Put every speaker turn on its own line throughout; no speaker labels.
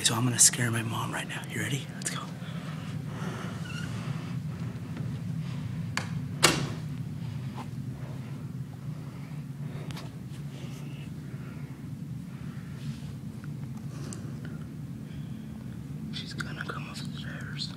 so I'm gonna scare my mom right now. You ready? Let's go. She's gonna come upstairs.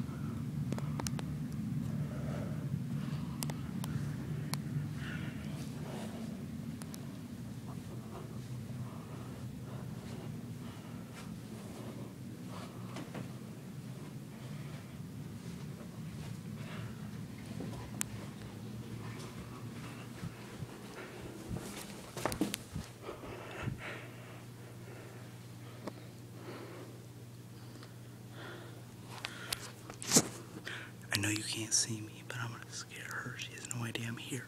I know you can't see me, but I'm gonna scare her. She has no idea I'm here.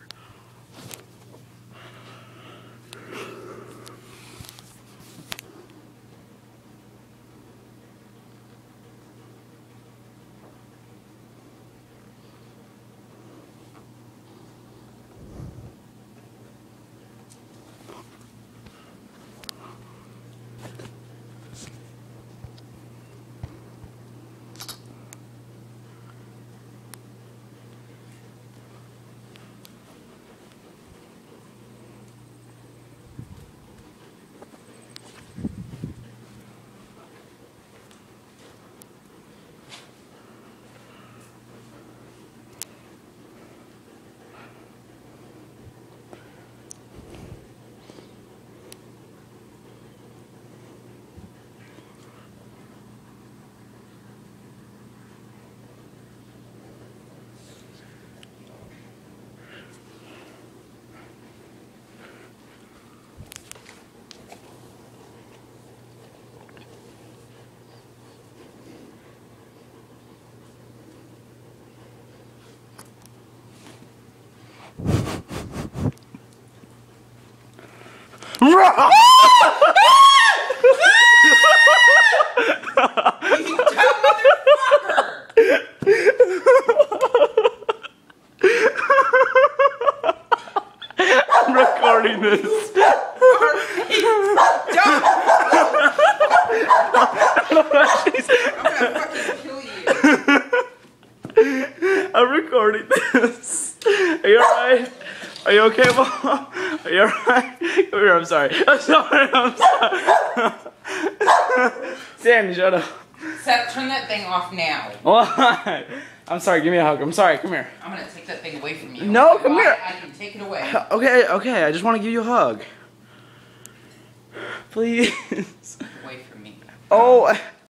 I'm recording this. I'm recording this. Are you alright? Are you okay, Mom? Are you alright? Come here, I'm sorry. Sandy, shut up.
Seth, turn that thing off now.
Why? I'm sorry, give me a hug. I'm sorry, come here.
I'm gonna take that thing away from you.
No, come here.
I can take it away.
Okay, I just want to give you a hug. Please.
Away from me.
Oh.